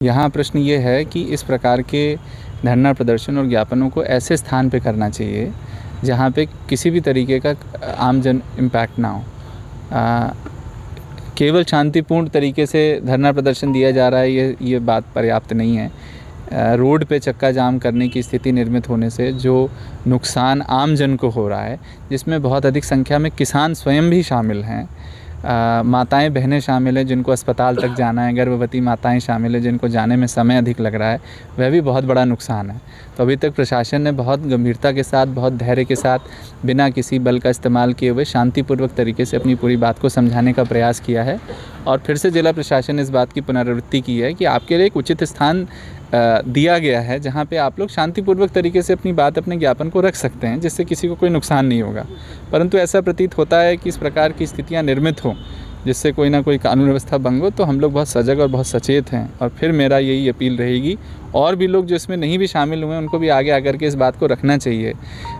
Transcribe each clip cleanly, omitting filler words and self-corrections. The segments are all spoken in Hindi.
यहाँ प्रश्न ये है कि इस प्रकार के धरना प्रदर्शन और ज्ञापनों को ऐसे स्थान पे करना चाहिए जहाँ पे किसी भी तरीके का आमजन इम्पैक्ट ना हो। केवल शांतिपूर्ण तरीके से धरना प्रदर्शन दिया जा रहा है, ये बात पर्याप्त नहीं है। रोड पे चक्का जाम करने की स्थिति निर्मित होने से जो नुकसान आम जन को हो रहा है, जिसमें बहुत अधिक संख्या में किसान स्वयं भी शामिल हैं, माताएं बहनें शामिल हैं जिनको अस्पताल तक जाना है, गर्भवती माताएं शामिल हैं जिनको जाने में समय अधिक लग रहा है, वह भी बहुत बड़ा नुकसान है। तो अभी तक प्रशासन ने बहुत गंभीरता के साथ, बहुत धैर्य के साथ, बिना किसी बल का इस्तेमाल किए हुए शांतिपूर्वक तरीके से अपनी पूरी बात को समझाने का प्रयास किया है। और फिर से जिला प्रशासन ने इस बात की पुनरावृत्ति की है कि आपके लिए एक उचित स्थान दिया गया है जहाँ पे आप लोग शांतिपूर्वक तरीके से अपनी बात, अपने ज्ञापन को रख सकते हैं, जिससे किसी को कोई नुकसान नहीं होगा। परंतु ऐसा प्रतीत होता है कि इस प्रकार की स्थितियाँ निर्मित हों जिससे कोई ना कोई कानून व्यवस्था भंग हो, तो हम लोग बहुत सजग और बहुत सचेत हैं। और फिर मेरा यही अपील रहेगी, और भी लोग जो इसमें नहीं भी शामिल हुए हैं उनको भी आगे आकर के इस बात को रखना चाहिए।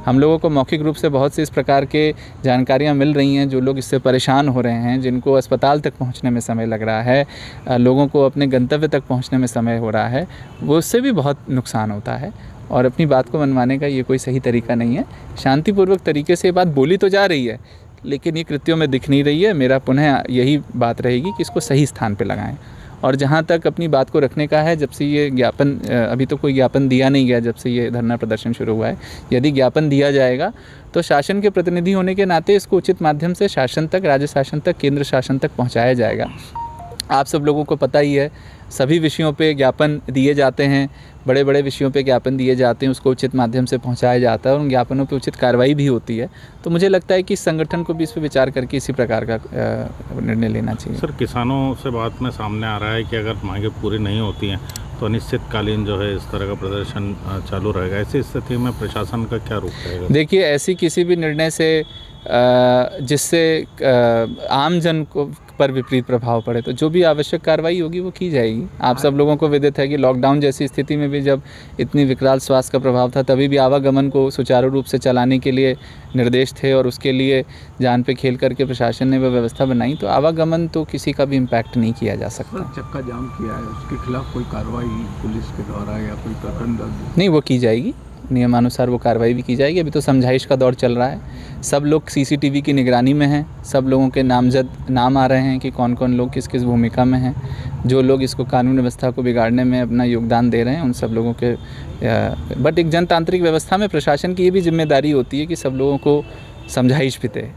हम लोगों को मौखिक रूप से बहुत सी इस प्रकार के जानकारियाँ मिल रही हैं, जो लोग इससे परेशान हो रहे हैं, जिनको अस्पताल तक पहुँचने में समय लग रहा है, लोगों को अपने गंतव्य तक पहुँचने में समय हो रहा है, वो उससे भी बहुत नुकसान होता है। और अपनी बात को मनवाने का ये कोई सही तरीका नहीं है। शांतिपूर्वक तरीके से ये बात बोली तो जा रही है, लेकिन ये कृत्यों में दिख नहीं रही है। मेरा पुनः यही बात रहेगी कि इसको सही स्थान पे लगाएं। और जहाँ तक अपनी बात को रखने का है, जब से ये ज्ञापन, अभी तो कोई ज्ञापन दिया नहीं गया जब से ये धरना प्रदर्शन शुरू हुआ है, यदि ज्ञापन दिया जाएगा तो शासन के प्रतिनिधि होने के नाते इसको उचित माध्यम से शासन तक, राज्य शासन तक, केंद्र शासन तक पहुँचाया जाएगा। आप सब लोगों को पता ही है, सभी विषयों पे ज्ञापन दिए जाते हैं, बड़े बड़े विषयों पे ज्ञापन दिए जाते हैं, उसको उचित माध्यम से पहुंचाया जाता है और उन ज्ञापनों पे उचित कार्रवाई भी होती है। तो मुझे लगता है कि इस संगठन को भी इस पर विचार करके इसी प्रकार का निर्णय लेना चाहिए। सर, किसानों से बात में सामने आ रहा है कि अगर मांगें पूरी नहीं होती हैं तो अनिश्चितकालीन जो है इस तरह का प्रदर्शन चालू रहेगा। ऐसी स्थिति में प्रशासन का क्या रुख रहेगा? देखिए, ऐसी किसी भी निर्णय से जिससे आम जन को पर विपरीत प्रभाव पड़े, तो जो भी आवश्यक कार्रवाई होगी वो की जाएगी। आप सब लोगों को विदित है कि लॉकडाउन जैसी स्थिति में भी जब इतनी विकराल स्वास्थ्य का प्रभाव था, तभी भी आवागमन को सुचारू रूप से चलाने के लिए निर्देश थे और उसके लिए जान पे खेल करके प्रशासन ने वह व्यवस्था बनाई। तो आवागमन तो किसी का भी इम्पैक्ट नहीं किया जा सकता। चक्का जाम किया है, उसके खिलाफ कोई कार्रवाई पुलिस के द्वारा या कोई प्रकरण दर्ज? नहीं, वो की जाएगी, नियमानुसार वो कार्रवाई भी की जाएगी। अभी तो समझाइश का दौर चल रहा है, सब लोग सीसीटीवी की निगरानी में हैं, सब लोगों के नाम आ रहे हैं कि कौन कौन लोग किस किस भूमिका में हैं। जो लोग इसको कानून व्यवस्था को बिगाड़ने में अपना योगदान दे रहे हैं, उन सब लोगों के बट एक जनतांत्रिक व्यवस्था में प्रशासन की ये भी जिम्मेदारी होती है कि सब लोगों को समझाइश भी दे।